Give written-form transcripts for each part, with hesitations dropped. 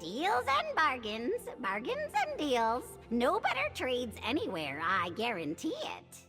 Deals and bargains, bargains and deals. No better trades anywhere, I guarantee it.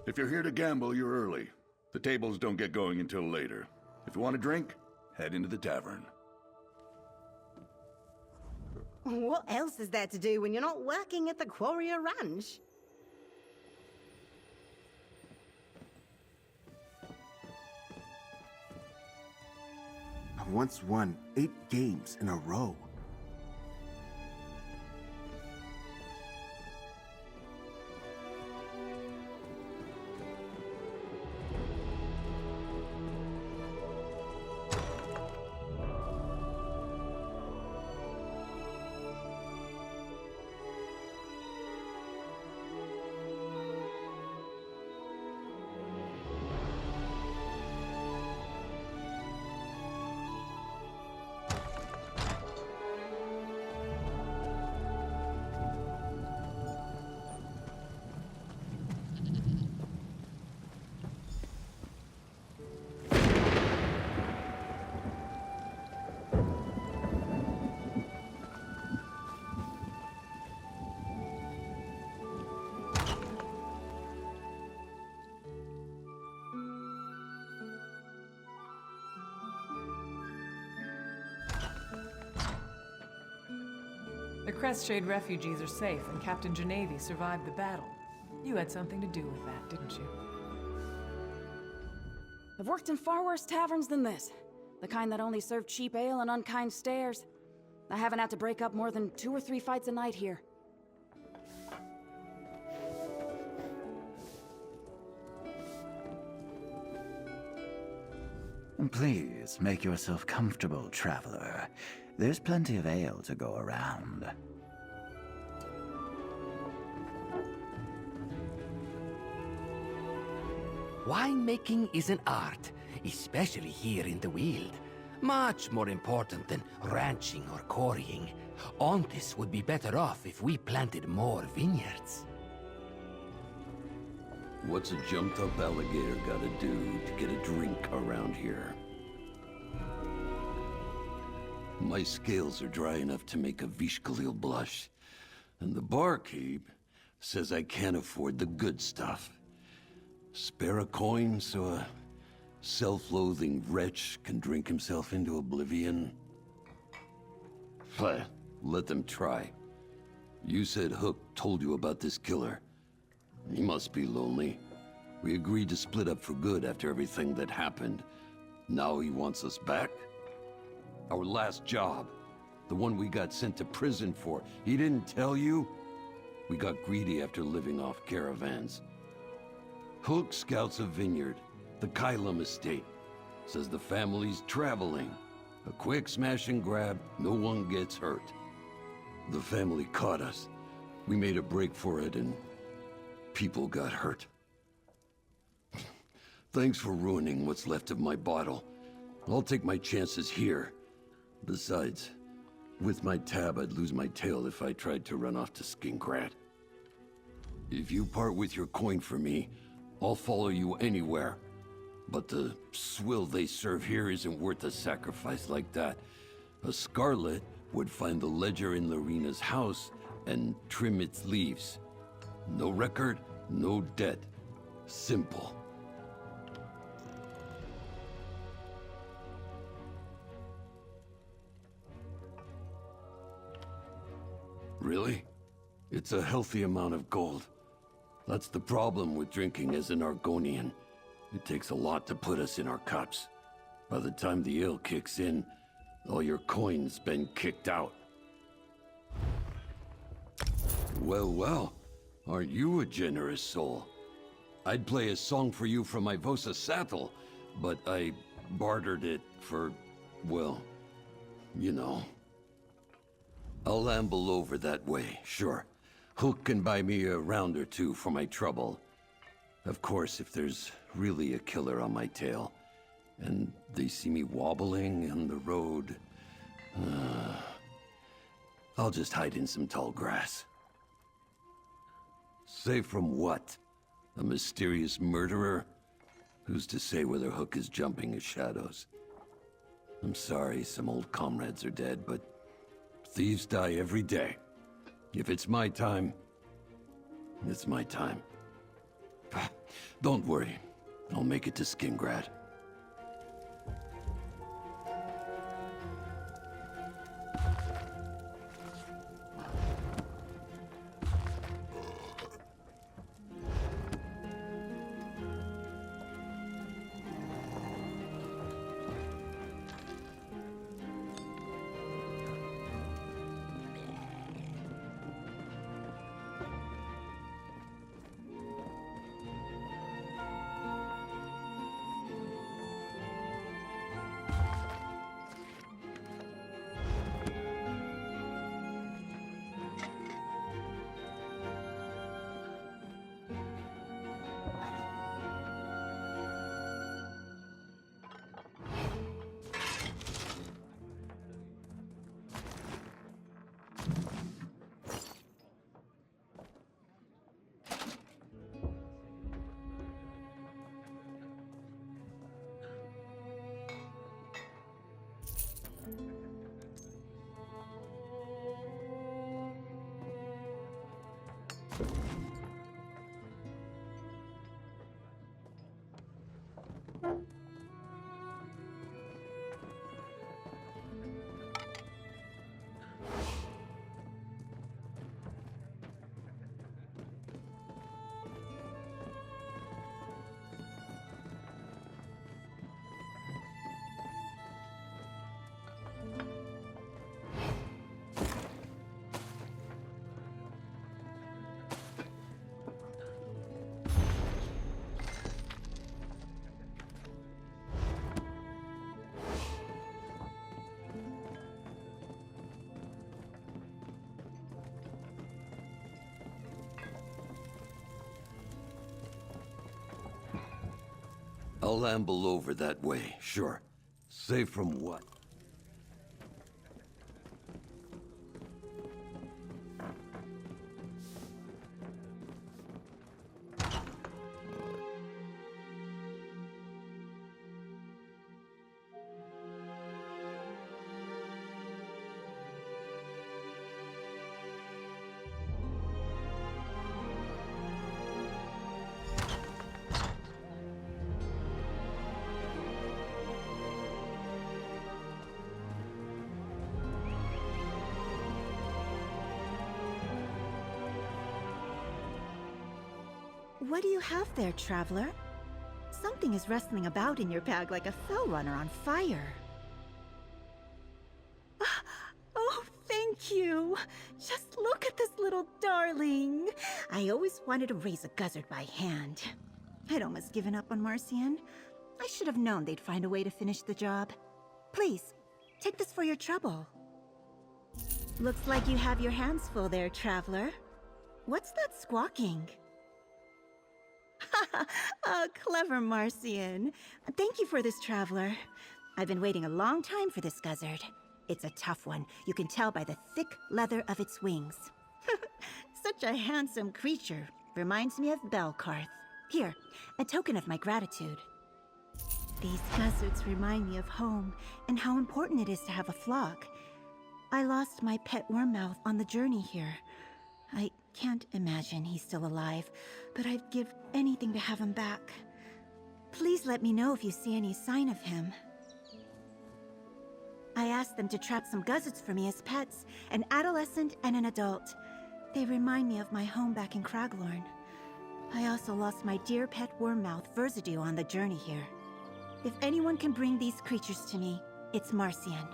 If you're here to gamble, you're early. The tables don't get going until later. If you want a drink, head into the tavern. What else is there to do when you're not working at the Quarrier Ranch? I once won 8 games in a row. The Crestshade refugees are safe, and Captain Genevi survived the battle. You had something to do with that, didn't you? I've worked in far worse taverns than this. The kind that only serve cheap ale and unkind stares. I haven't had to break up more than 2 or 3 fights a night here. Please make yourself comfortable, traveler. There's plenty of ale to go around. Winemaking is an art, especially here in the Weald. Much more important than ranching or quarrying. Ontus would be better off if we planted more vineyards. What's a jumped-up alligator gotta do to get a drink around here? My scales are dry enough to make a Vishkalil blush. And the barkeep says I can't afford the good stuff. Spare a coin so a self-loathing wretch can drink himself into oblivion? Let them try. You said Hook told you about this killer. He must be lonely. We agreed to split up for good after everything that happened. Now he wants us back? Our last job, the one we got sent to prison for, he didn't tell you? We got greedy after living off caravans. Hook scouts a vineyard, the Kylam estate. Says the family's traveling. A quick smash and grab, no one gets hurt. The family caught us. We made a break for it and people got hurt. Thanks for ruining what's left of my bottle. I'll take my chances here. Besides, with my tab, I'd lose my tail if I tried to run off to Skinkrat. If you part with your coin for me, I'll follow you anywhere. But the swill they serve here isn't worth a sacrifice like that. A Scarlet would find the ledger in Lorena's house and trim its leaves. No record, no debt. Simple. Really? It's a healthy amount of gold. That's the problem with drinking as an Argonian. It takes a lot to put us in our cups. By the time the ale kicks in, all your coin's been kicked out. Well, well. Aren't you a generous soul? I'd play a song for you from my Vosa saddle, but I bartered it for, well, you know. I'll amble over that way, sure. Hook can buy me a round or two for my trouble. Of course, if there's really a killer on my tail, and they see me wobbling on the road, I'll just hide in some tall grass. Safe from what? A mysterious murderer? Who's to say whether Hook is jumping his shadows? I'm sorry some old comrades are dead, but thieves die every day. If it's my time, it's my time. Don't worry. I'll make it to Skingrad. I'll amble over that way, sure. Safe from what? What do you have there, traveler? Something is rustling about in your bag like a fell runner on fire. Oh, thank you. Just look at this little darling. I always wanted to raise a guzzard by hand. I'd almost given up on Marcian. I should have known they'd find a way to finish the job. Please, take this for your trouble. Looks like you have your hands full there, traveler. What's that squawking? Clever Marcian. Thank you for this, traveler. I've been waiting a long time for this guzzard. It's a tough one. You can tell by the thick leather of its wings. Such a handsome creature. Reminds me of Belkarth. Here, a token of my gratitude. These guzzards remind me of home and how important it is to have a flock. I lost my pet wormmouth on the journey here. I can't imagine he's still alive, but I'd give anything to have him back. Please let me know if you see any sign of him. I asked them to trap some guzzards for me as pets, an adolescent and an adult. They remind me of my home back in Craglorn. I also lost my dear pet wormmouth, Verzidu, on the journey here. If anyone can bring these creatures to me, it's Marcian.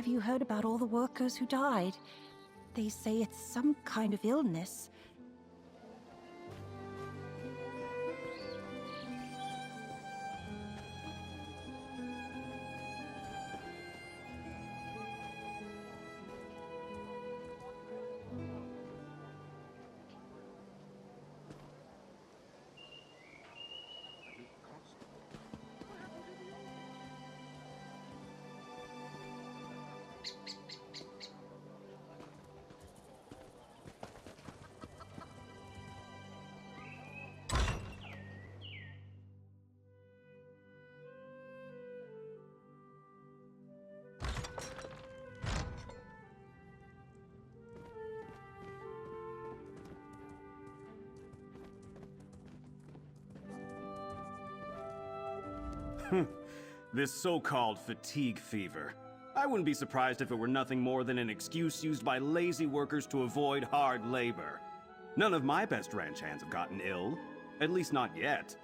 Have you heard about all the workers who died? They say it's some kind of illness. This so-called fatigue fever. I wouldn't be surprised if it were nothing more than an excuse used by lazy workers to avoid hard labor. None of my best ranch hands have gotten ill. At least not yet.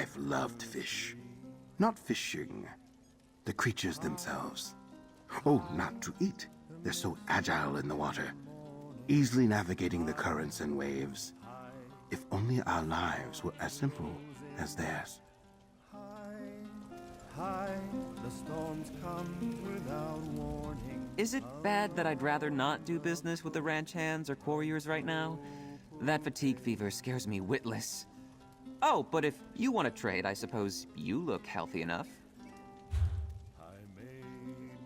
I've loved fish. Not fishing. The creatures themselves. Oh, not to eat. They're so agile in the water, easily navigating the currents and waves. If only our lives were as simple as theirs. The storms come without warning. Is it bad that I'd rather not do business with the ranch hands or quarriers right now? That fatigue fever scares me witless. Oh, but if you want to trade, I suppose you look healthy enough. I made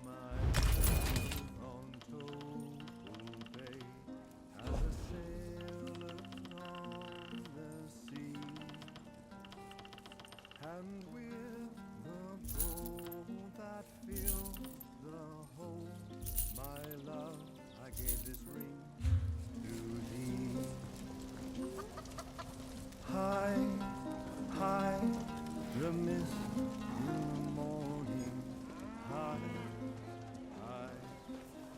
my move on Tofu Bay as a sailor on the sea, and with the gold that filled the hole, my love, I gave this ring to thee. High, the mist in the morning. High,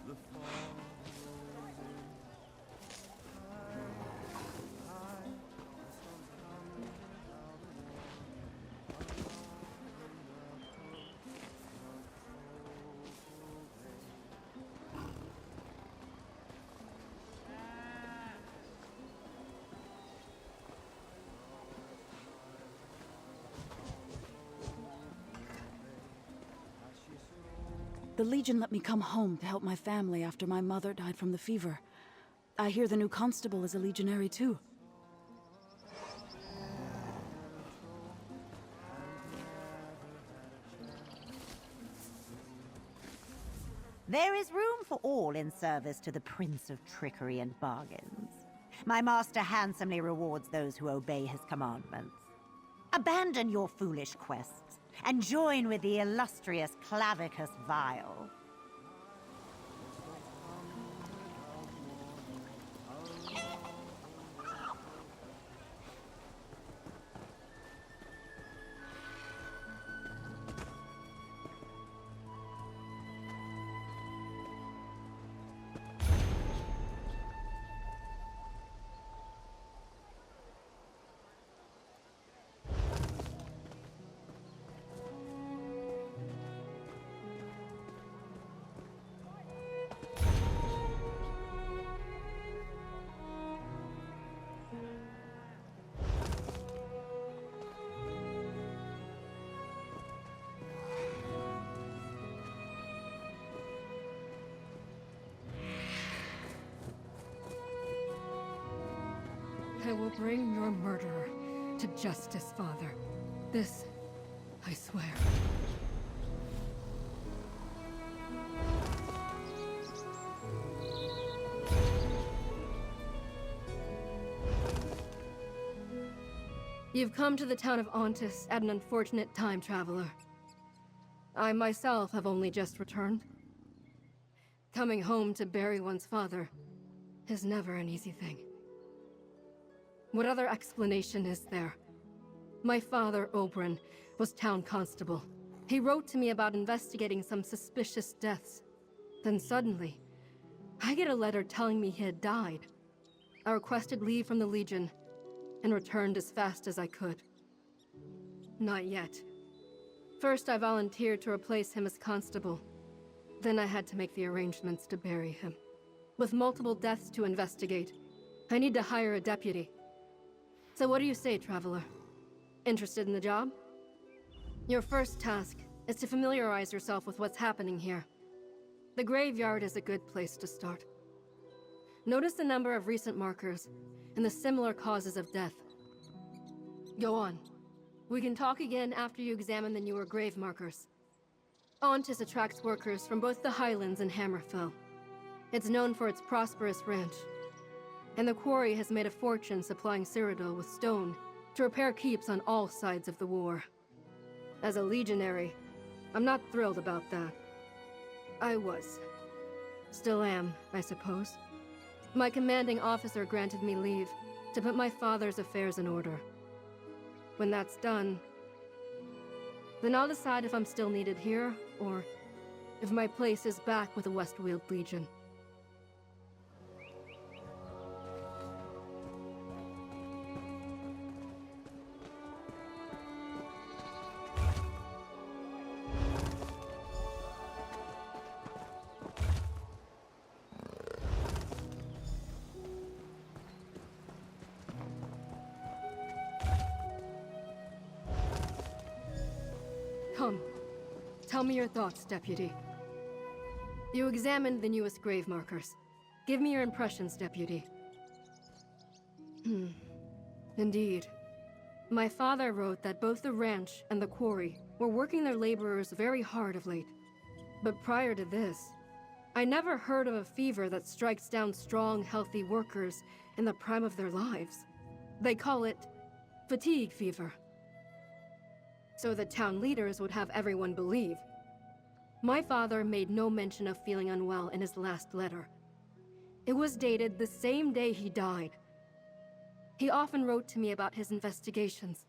the fall rolls in. High, the sun's coming without warning. The Legion let me come home to help my family after my mother died from the fever. I hear the new constable is a legionary too. There is room for all in service to the Prince of Trickery and Bargains. My master handsomely rewards those who obey his commandments. Abandon your foolish quests and join with the illustrious Clavicus Vile. I will bring your murderer to justice, Father. This, I swear. You've come to the town of Ontus at an unfortunate time, traveler. I myself have only just returned. Coming home to bury one's father is never an easy thing. What other explanation is there? My father, Oberyn, was town constable. He wrote to me about investigating some suspicious deaths. Then suddenly, I get a letter telling me he had died. I requested leave from the Legion and returned as fast as I could. Not yet. First, I volunteered to replace him as constable. Then I had to make the arrangements to bury him. With multiple deaths to investigate, I need to hire a deputy. So what do you say, traveler? Interested in the job? Your first task is to familiarize yourself with what's happening here. The graveyard is a good place to start. Notice the number of recent markers and the similar causes of death. Go on. We can talk again after you examine the newer grave markers. Ontus attracts workers from both the Highlands and Hammerfell. It's known for its prosperous ranch, and the quarry has made a fortune supplying Cyrodiil with stone to repair keeps on all sides of the war. As a legionary, I'm not thrilled about that. I was. Still am, I suppose. My commanding officer granted me leave to put my father's affairs in order. When that's done, then I'll decide if I'm still needed here, or if my place is back with the Westweald Legion. Come. Tell me your thoughts, Deputy. You examined the newest grave markers. Give me your impressions, Deputy. Indeed. My father wrote that both the ranch and the quarry were working their laborers very hard of late. But prior to this, I never heard of a fever that strikes down strong, healthy workers in the prime of their lives. They call it fatigue fever. So the town leaders would have everyone believe. My father made no mention of feeling unwell in his last letter. It was dated the same day he died. He often wrote to me about his investigations,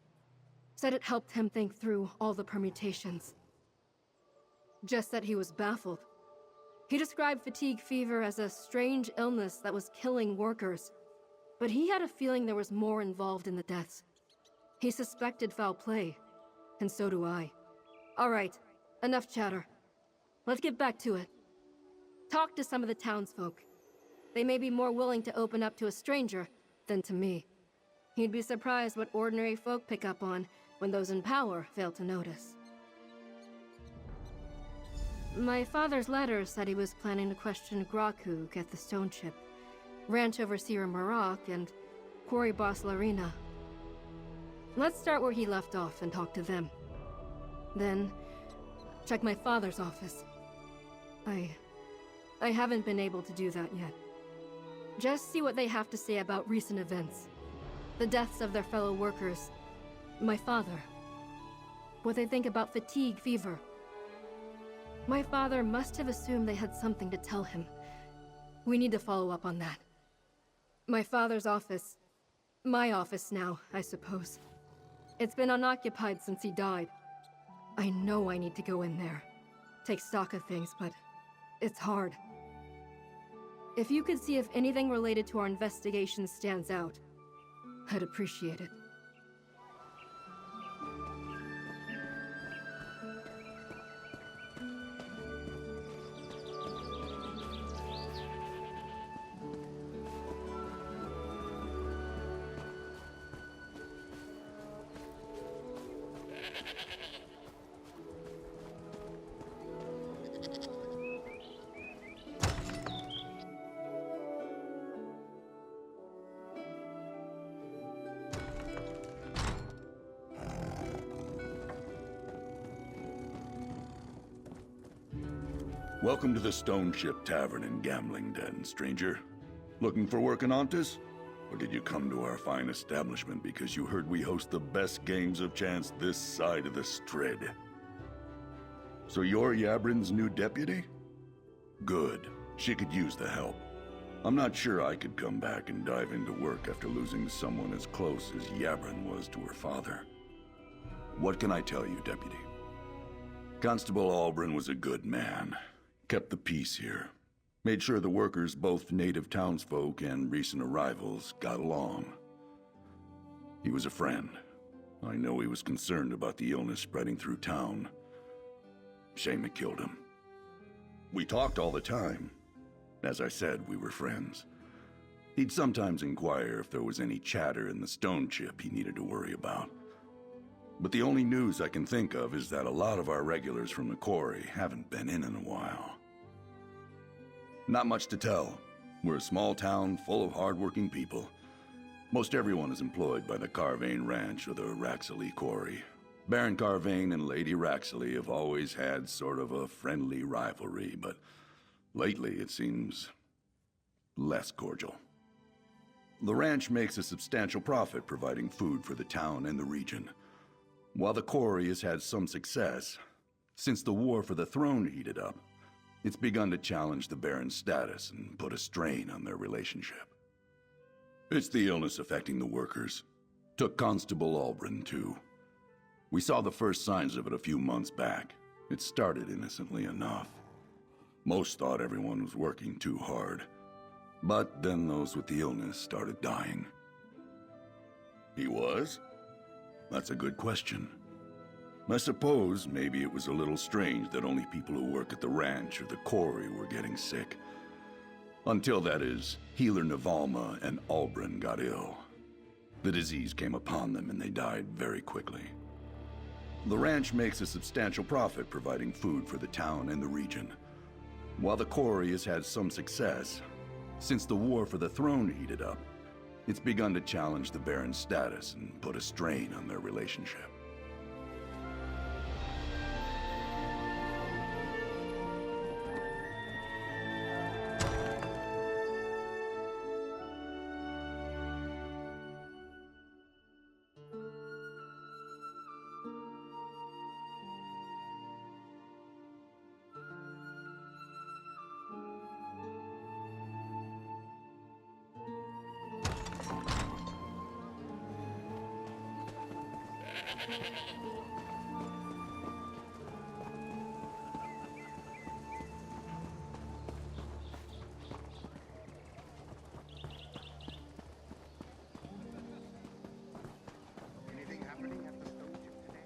said it helped him think through all the permutations. Just that he was baffled. He described fatigue fever as a strange illness that was killing workers, but he had a feeling there was more involved in the deaths. He suspected foul play, and so do I. All right, enough chatter. Let's get back to it. Talk to some of the townsfolk. They may be more willing to open up to a stranger than to me. You'd be surprised what ordinary folk pick up on when those in power fail to notice. My father's letter said he was planning to question Grakuk at the stone chip, ranch overseer Marak, and quarry boss Larina. Let's start where he left off and talk to them. Then, check my father's office. I haven't been able to do that yet. Just see what they have to say about recent events. The deaths of their fellow workers. My father. What they think about fatigue fever. My father must have assumed they had something to tell him. We need to follow up on that. My father's office. My office now, I suppose. It's been unoccupied since he died. I know I need to go in there. Take stock of things, but it's hard. If you could see if anything related to our investigation stands out, I'd appreciate it. Welcome to the Stone Ship Tavern and Gambling Den, stranger. Looking for work in Ontus? Or did you come to our fine establishment because you heard we host the best games of chance this side of the Strid? So you're Yabrin's new deputy? Good. She could use the help. I'm not sure I could come back and dive into work after losing someone as close as Yabrin was to her father. What can I tell you, deputy? Constable Albrin was a good man. Kept the peace here. Made sure the workers, both native townsfolk and recent arrivals, got along. He was a friend. I know he was concerned about the illness spreading through town. Shame it killed him. We talked all the time. As I said, we were friends. He'd sometimes inquire if there was any chatter in the stone chip he needed to worry about. But the only news I can think of is that a lot of our regulars from the quarry haven't been in a while. Not much to tell. We're a small town full of hard-working people. Most everyone is employed by the Carvane Ranch or the Raxley Quarry. Baron Carvane and Lady Raxley have always had sort of a friendly rivalry, but lately it seems less cordial. The ranch makes a substantial profit providing food for the town and the region. While the quarry has had some success, since the war for the throne heated up, it's begun to challenge the Baron's status and put a strain on their relationship. It's the illness affecting the workers. Took Constable Albrin, too. We saw the first signs of it a few months back. It started innocently enough. Most thought everyone was working too hard. But then those with the illness started dying. He was? That's a good question. I suppose maybe it was a little strange that only people who work at the ranch or the quarry were getting sick. Until, that is, Healer Navalma and Albrin got ill. The disease came upon them and they died very quickly. The ranch makes a substantial profit providing food for the town and the region. While the quarry has had some success, since the war for the throne heated up, it's begun to challenge the Baron's status and put a strain on their relationship. Anything happening at the stone ship today?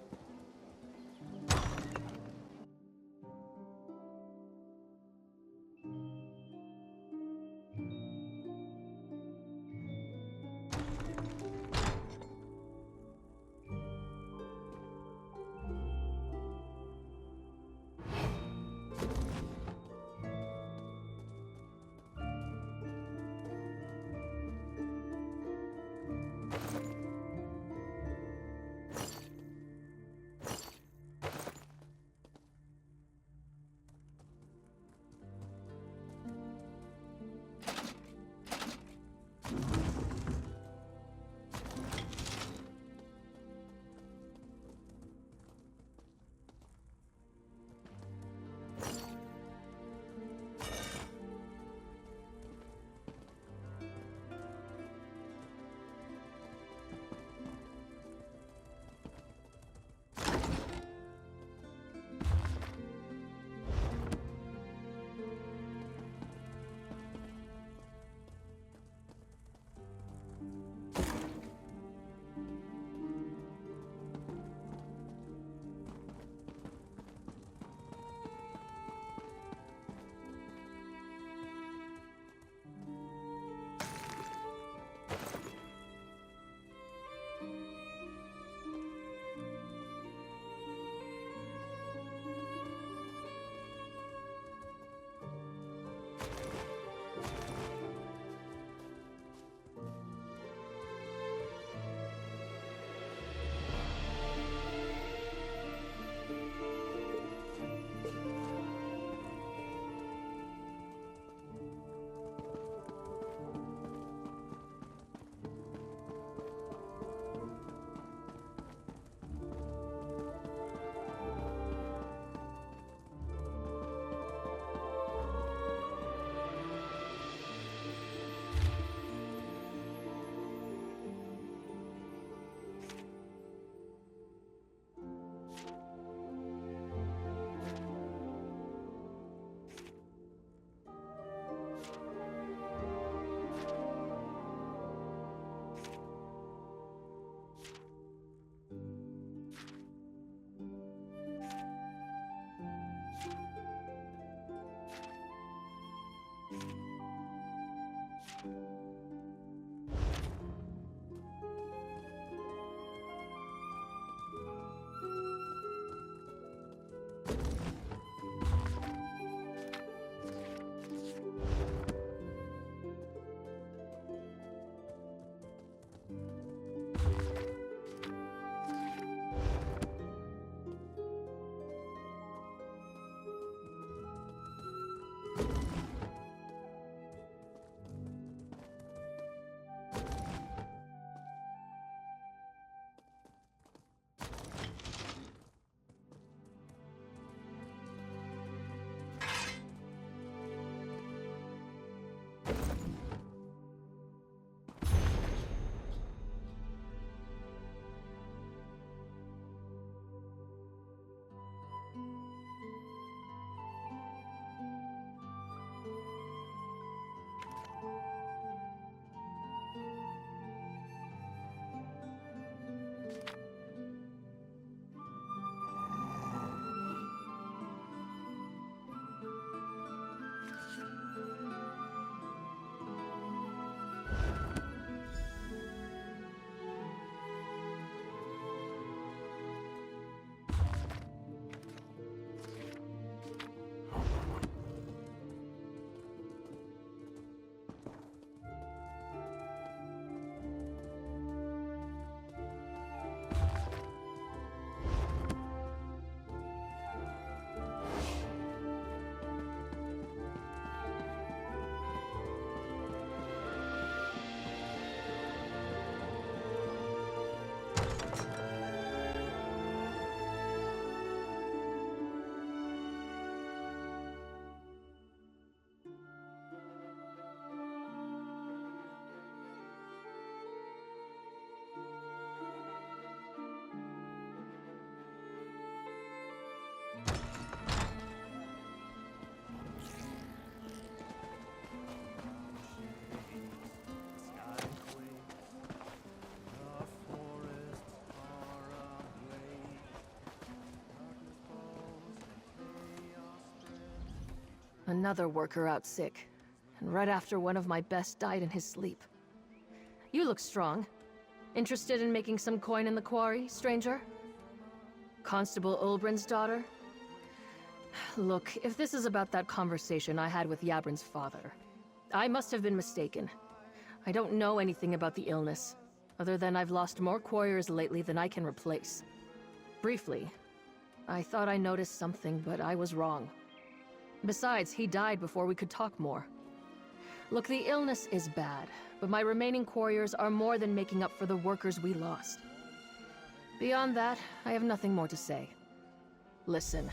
Another worker out sick, and right after one of my best died in his sleep. You look strong. Interested in making some coin in the quarry, stranger? Constable Ulbrin's daughter? Look, if this is about that conversation I had with Yabrin's father, I must have been mistaken. I don't know anything about the illness, other than I've lost more quarriers lately than I can replace. Briefly, I thought I noticed something, but I was wrong. Besides, he died before we could talk more. Look, the illness is bad, but my remaining quarriers are more than making up for the workers we lost. Beyond that, I have nothing more to say. Listen,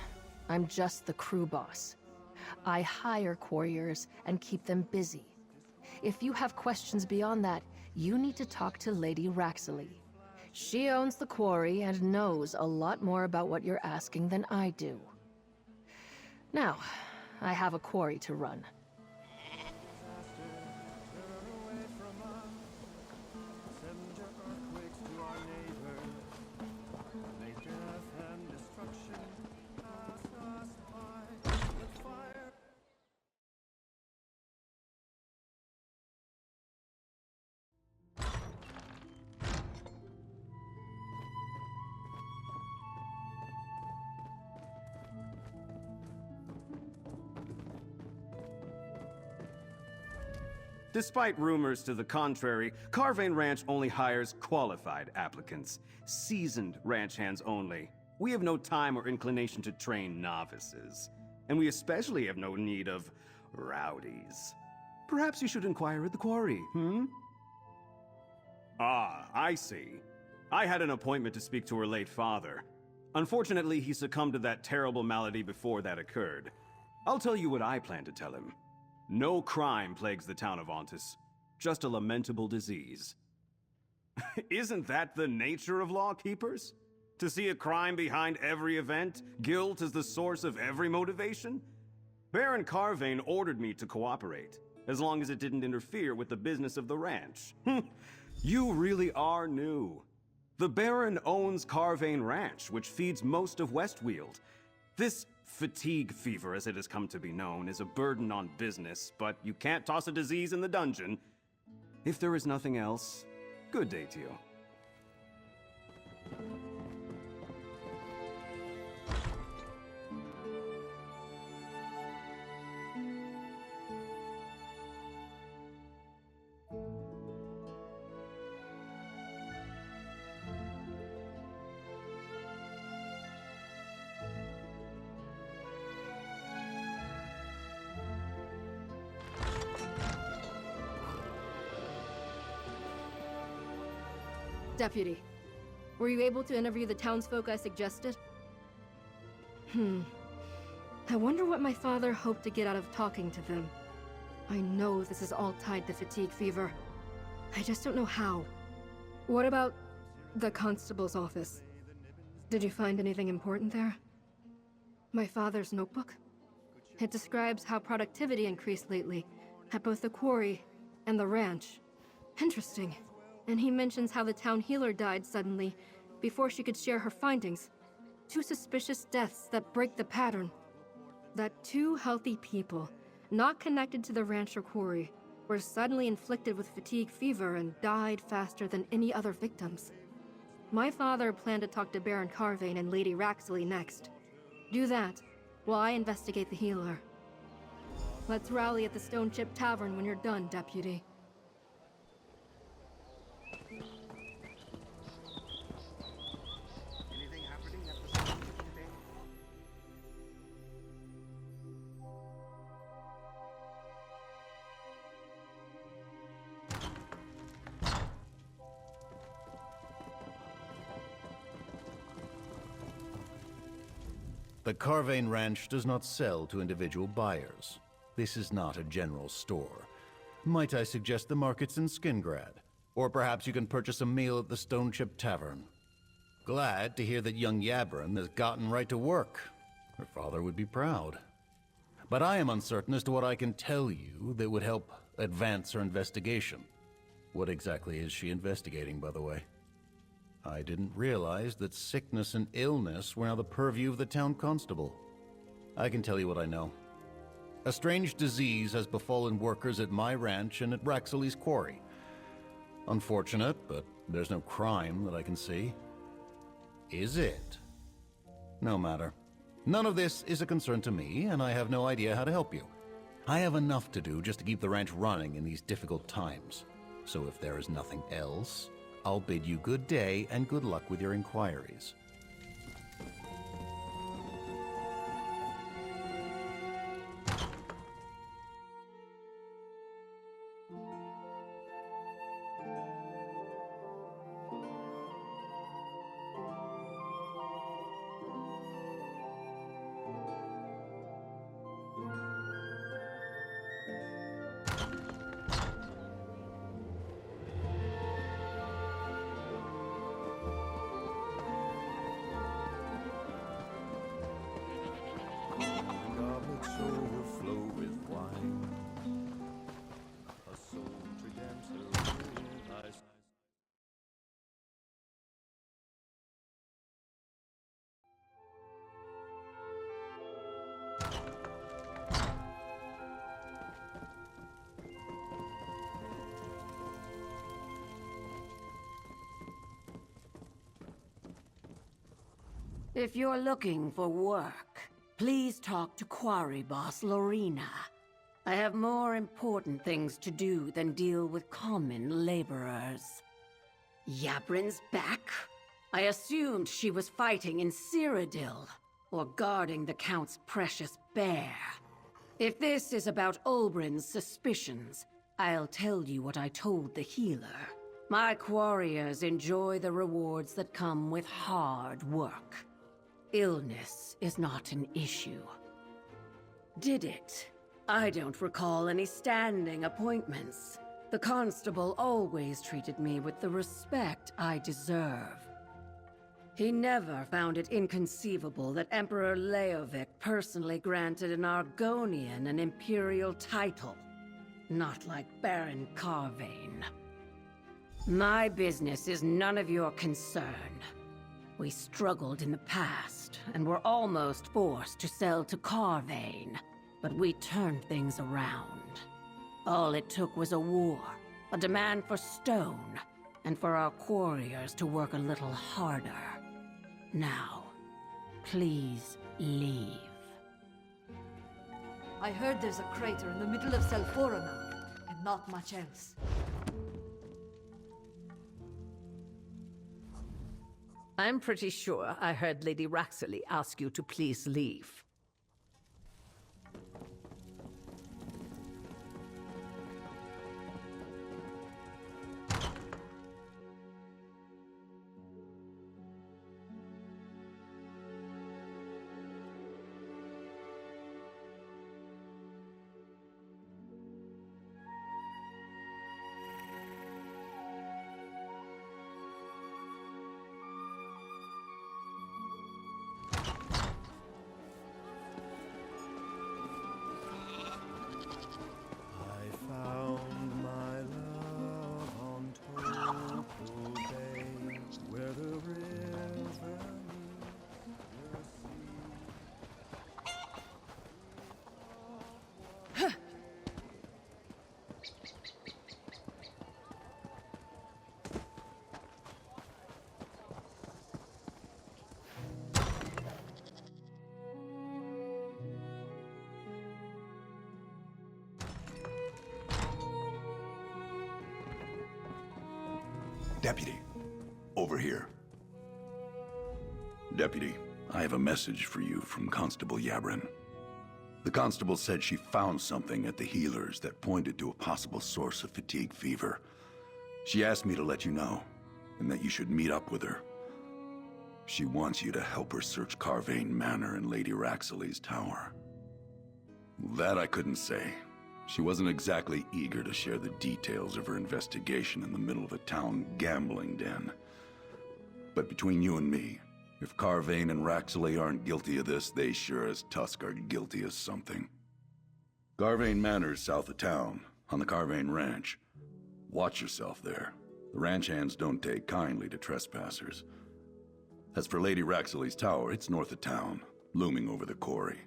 I'm just the crew boss. I hire quarriers and keep them busy. If you have questions beyond that, you need to talk to Lady Raxley. She owns the quarry and knows a lot more about what you're asking than I do. Now, I have a quarry to run. Despite rumors to the contrary, Carvane Ranch only hires qualified applicants. Seasoned ranch hands only. We have no time or inclination to train novices. And we especially have no need of rowdies. Perhaps you should inquire at the quarry, Ah, I see. I had an appointment to speak to her late father. Unfortunately, he succumbed to that terrible malady before that occurred. I'll tell you what I plan to tell him. No crime plagues the town of Ontus, just a lamentable disease. Isn't that the nature of lawkeepers? To see a crime behind every event, guilt is the source of every motivation? Baron Carvane ordered me to cooperate, as long as it didn't interfere with the business of the ranch. You really are new. The Baron owns Carvane Ranch, which feeds most of Westweald. This fatigue fever, as it has come to be known, is a burden on business, but you can't toss a disease in the dungeon. If there is nothing else, good day to you. Deputy, were you able to interview the townsfolk I suggested? I wonder what my father hoped to get out of talking to them. I know this is all tied to fatigue fever. I just don't know how. What about the constable's office? Did you find anything important there? My father's notebook? It describes how productivity increased lately at both the quarry and the ranch. Interesting. And he mentions how the town healer died suddenly, before she could share her findings. 2 suspicious deaths that break the pattern. That 2 healthy people, not connected to the ranch or quarry, were suddenly inflicted with fatigue fever and died faster than any other victims. My father planned to talk to Baron Carvane and Lady Raxley next. Do that, while I investigate the healer. Let's rally at the Stone Chip Tavern when you're done, Deputy. The Carvane Ranch does not sell to individual buyers. This is not a general store. Might I suggest the markets in Skingrad? Or perhaps you can purchase a meal at the Stone Chip Tavern. Glad to hear that young Yabrin has gotten right to work. Her father would be proud. But I am uncertain as to what I can tell you that would help advance her investigation. What exactly is she investigating, by the way? I didn't realize that sickness and illness were now the purview of the town constable. I can tell you what I know. A strange disease has befallen workers at my ranch and at Raxley's quarry. Unfortunate, but there's no crime that I can see. Is it? No matter. None of this is a concern to me, and I have no idea how to help you. I have enough to do just to keep the ranch running in these difficult times. So if there is nothing else, I'll bid you good day and good luck with your inquiries. Goblets overflow with wine. A sultry dancer with eyes. If you're looking for work, please talk to Quarry Boss Lorena. I have more important things to do than deal with common laborers. Yabrin's back? I assumed she was fighting in Cyrodiil, or guarding the Count's precious bear. If this is about Ulbrin's suspicions, I'll tell you what I told the healer. My quarriers enjoy the rewards that come with hard work. Illness is not an issue. Did it? I don't recall any standing appointments. The constable always treated me with the respect I deserve. He never found it inconceivable that Emperor Leovic personally granted an Argonian an imperial title. Not like Baron Carvane. My business is none of your concern. We struggled in the past, and were almost forced to sell to Carvane, but we turned things around. All it took was a war, a demand for stone, and for our quarriers to work a little harder. Now, please leave. I heard there's a crater in the middle of Selphora now, and not much else. I'm pretty sure I heard Lady Raxley ask you to please leave. Deputy, over here. Deputy, I have a message for you from Constable Yabrin. The constable said she found something at the healers that pointed to a possible source of fatigue fever. She asked me to let you know, and that you should meet up with her. She wants you to help her search Carvane Manor and Lady Raxley's tower. That I couldn't say. She wasn't exactly eager to share the details of her investigation in the middle of a town gambling den. But between you and me, if Carvane and Raxley aren't guilty of this, they sure as Tusk are guilty of something. Carvane Manor's south of town, on the Carvane Ranch. Watch yourself there. The ranch hands don't take kindly to trespassers. As for Lady Raxley's tower, it's north of town, looming over the quarry.